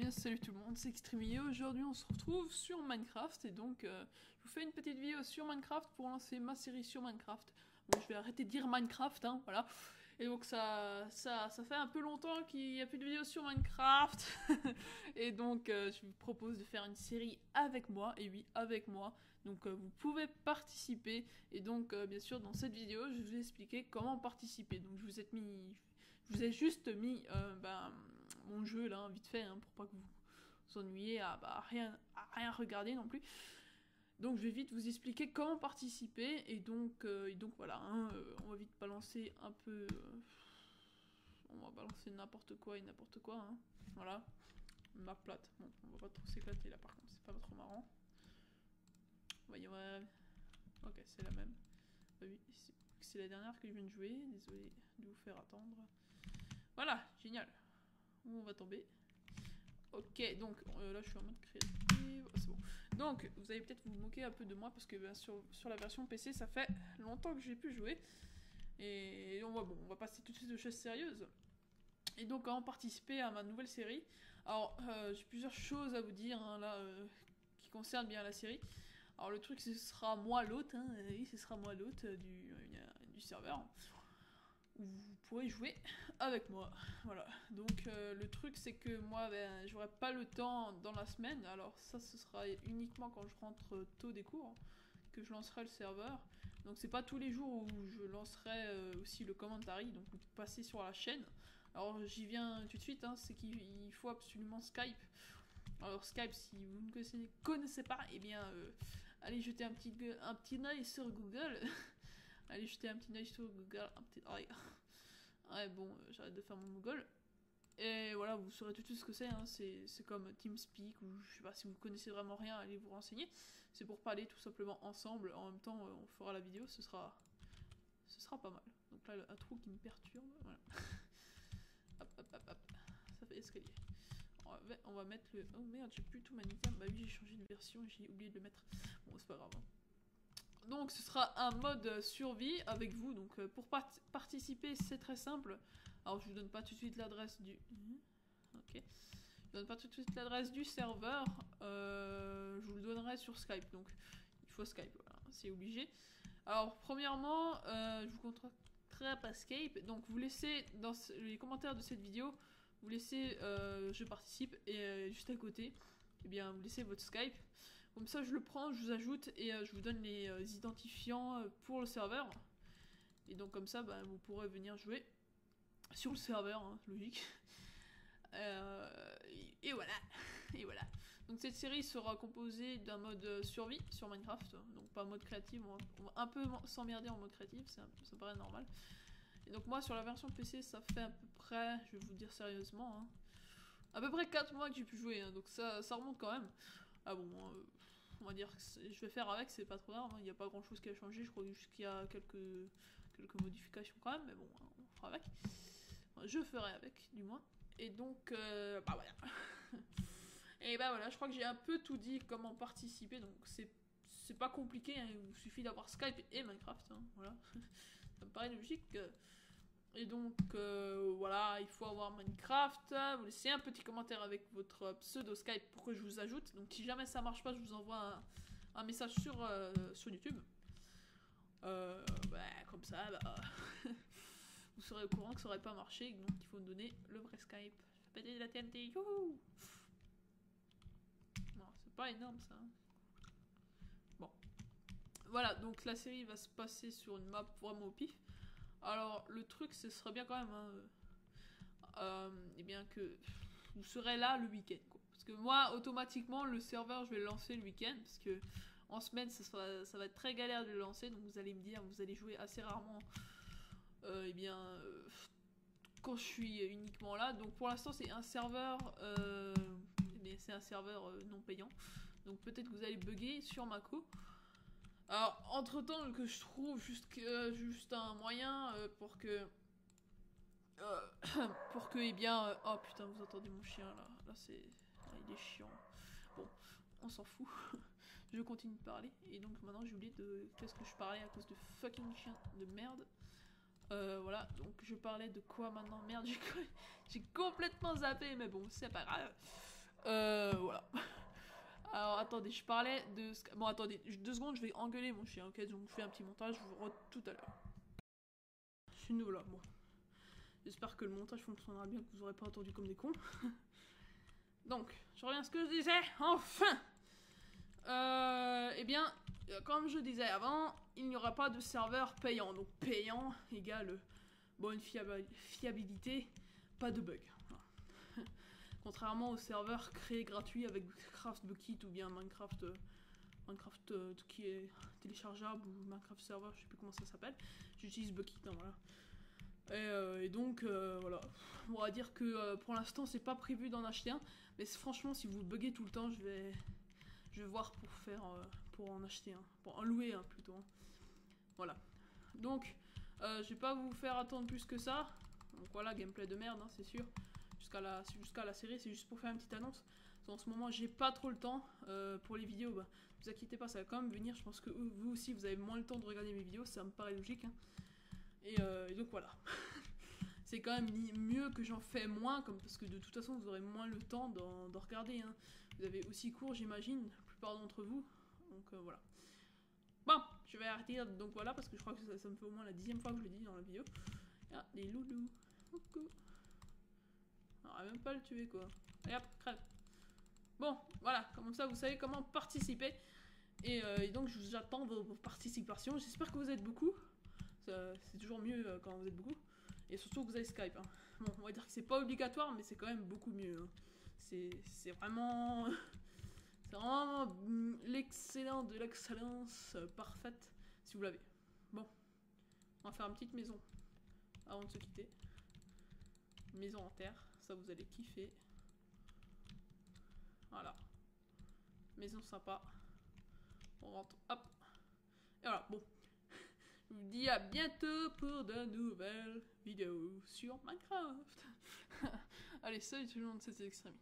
bien salut tout le monde, c'est Extreme et aujourd'hui on se retrouve sur Minecraft et donc je vous fais une petite vidéo sur Minecraft pour lancer ma série sur Minecraft. Bon, je vais arrêter de dire Minecraft, hein, voilà. Et donc ça fait un peu longtemps qu'il n'y a plus de vidéos sur Minecraft. Et donc je vous propose de faire une série avec moi, et oui, avec moi. Donc vous pouvez participer. Et donc bien sûr dans cette vidéo je vais vous expliquer comment participer. Donc je vous ai juste mis mon jeu là, vite fait, hein, pour pas que vous vous ennuyiez à rien regarder non plus. Donc je vais vite vous expliquer comment participer et donc voilà, hein, on va vite balancer un peu, on va balancer n'importe quoi et n'importe quoi, hein. Voilà, une map plate. Bon, on va pas trop s'éclater là par contre, c'est pas trop marrant. Voyons, ok, c'est la même. Bah oui, c'est la dernière que je viens de jouer, désolé de vous faire attendre. Voilà, génial. Où on va tomber. Ok, donc là je suis en mode créatif, c'est bon. Donc vous allez peut-être vous moquer un peu de moi parce que ben, sur la version PC ça fait longtemps que j'ai pu jouer. Et on va passer tout de suite aux choses sérieuses. Et donc avant de participer à ma nouvelle série, alors j'ai plusieurs choses à vous dire hein, là qui concernent bien la série. Alors le truc ce sera moi l'hôte, hein, oui ce sera moi l'hôte du serveur. Vous pourrez jouer avec moi. Voilà. Donc le truc c'est que moi ben, j'aurai pas le temps dans la semaine. Alors ça ce sera uniquement quand je rentre tôt des cours que je lancerai le serveur. Donc c'est pas tous les jours où je lancerai aussi le commentary. Donc vous passez sur la chaîne. Alors j'y viens tout de suite. Hein, c'est qu'il faut absolument Skype. Alors Skype si vous ne connaissez pas, eh bien allez jeter un petit œil sur Google. Allez jeter un petit œil sur Google, un petit œil. Ouais bon, j'arrête de faire mon Google. Et voilà, vous saurez tout de suite ce que c'est, hein. C'est comme TeamSpeak, ou je sais pas si vous connaissez vraiment rien, allez vous renseigner. C'est pour parler tout simplement ensemble, en même temps on fera la vidéo, ce sera pas mal. Donc là, un trou qui me perturbe, voilà. Hop, hop, hop, hop, ça fait escalier. On va mettre le... Oh merde, j'ai plus tout ma item. Bah oui, j'ai changé de version, j'ai oublié de le mettre. Bon, c'est pas grave, hein. Donc ce sera un mode survie avec vous. Donc pour participer c'est très simple. Alors je vous donne pas tout de suite l'adresse du... Ok. Je vous donne pas tout de suite l'adresse du serveur. Je vous le donnerai sur Skype. Donc il faut Skype, voilà, c'est obligé. Alors premièrement, je vous contacterai par Skype. Donc vous laissez dans les commentaires de cette vidéo, vous laissez je participe et juste à côté, eh bien vous laissez votre Skype. Comme ça je le prends, je vous ajoute et je vous donne les identifiants pour le serveur. Et donc comme ça bah, vous pourrez venir jouer sur le serveur, hein, logique. Et voilà. Et voilà. Donc cette série sera composée d'un mode survie sur Minecraft. Donc pas mode créatif, on va un peu s'emmerder en mode créatif, ça paraît normal. Et donc moi sur la version PC ça fait à peu près, je vais vous dire sérieusement, hein, à peu près 4 mois que j'ai pu jouer, hein, donc ça remonte quand même. Ah bon, on va dire que je vais faire avec, c'est pas trop grave, il n'y a pas grand chose qui a changé, je crois juste qu'il y a quelques modifications quand même, mais bon, on fera avec. Enfin, je ferai avec, du moins. Et donc, bah voilà. Et bah voilà, je crois que j'ai un peu tout dit comment participer, donc c'est pas compliqué, hein, il vous suffit d'avoir Skype et Minecraft, hein, voilà. Ça me paraît logique. Et donc voilà, il faut avoir Minecraft. Vous laissez un petit commentaire avec votre pseudo Skype pour que je vous ajoute. Donc si jamais ça marche pas, je vous envoie un message sur YouTube. Comme ça, vous serez au courant que ça aurait pas marché. Donc il faut me donner le vrai Skype. Je fais péter de la TNT. Youhou! Non, c'est pas énorme ça. Bon. Voilà, donc la série va se passer sur une map vraiment au pif. Alors le truc ce serait bien quand même hein, eh bien que vous serez là le week-end quoi. Parce que moi automatiquement le serveur je vais le lancer le week-end parce que en semaine ça va être très galère de le lancer, donc vous allez me dire vous allez jouer assez rarement quand je suis uniquement là. Donc pour l'instant c'est un serveur c'est un serveur non payant, donc peut-être que vous allez bugger sur ma co. Alors, entre temps, que je trouve juste un moyen pour que, eh bien, oh putain, vous entendez mon chien là, il est chiant. Bon, on s'en fout. Je continue de parler et donc maintenant j'ai oublié de qu'est-ce que je parlais à cause de fucking chien de merde. Voilà, donc je parlais de quoi maintenant? Merde, j'ai complètement zappé, mais bon, c'est pas grave. Voilà. Alors attendez, je parlais de... Bon attendez, 2 secondes, je vais engueuler mon chien, ok? Donc je fais un petit montage, je vous revois tout à l'heure. Je suis nouveau là, bon. J'espère que le montage fonctionnera bien, que vous n'aurez pas entendu comme des cons. Donc, je reviens à ce que je disais, enfin. Eh bien, comme je disais avant, il n'y aura pas de serveur payant. Donc payant égale bonne fiabilité, pas de bug. Voilà. Contrairement aux serveurs créés gratuits avec Craft Bucket ou bien Minecraft, qui est téléchargeable ou Minecraft Server, je sais plus comment ça s'appelle. J'utilise Bucket, hein, voilà. Et donc voilà, on va dire que pour l'instant c'est pas prévu d'en acheter un, mais franchement si vous buguez tout le temps, je vais voir pour en acheter un, pour en louer un plutôt. Hein. Voilà. Donc je vais pas vous faire attendre plus que ça. Donc voilà, gameplay de merde, hein, c'est sûr. Jusqu'à la série, c'est juste pour faire une petite annonce. En ce moment, j'ai pas trop le temps pour les vidéos. Bah, vous inquiétez pas, ça va quand même venir. Je pense que vous aussi, vous avez moins le temps de regarder mes vidéos, ça me paraît logique. Hein. Et donc voilà. C'est quand même mieux que j'en fais moins, parce que de toute façon, vous aurez moins le temps d'en regarder. Hein. Vous avez aussi cours, j'imagine, la plupart d'entre vous. Donc voilà. Bon, je vais arrêter donc voilà, parce que je crois que ça me fait au moins la 10e fois que je le dis dans la vidéo. Ah, des loulous. Coucou. On va même pas le tuer quoi. Allez hop, crève. Bon, voilà, comme ça vous savez comment participer. Et donc j'attends vos participations. J'espère que vous êtes beaucoup. C'est toujours mieux quand vous êtes beaucoup. Et surtout que vous avez Skype. Hein. Bon, on va dire que c'est pas obligatoire, mais c'est quand même beaucoup mieux. Hein. C'est vraiment... c'est vraiment l'excellent de l'excellence parfaite, si vous l'avez. Bon, on va faire une petite maison avant de se quitter. Maison en terre, ça vous allez kiffer. Voilà. Maison sympa. On rentre, hop. Et voilà, bon. Je vous dis à bientôt pour de nouvelles vidéos sur Minecraft. Allez, salut tout le monde, c'était Extremi.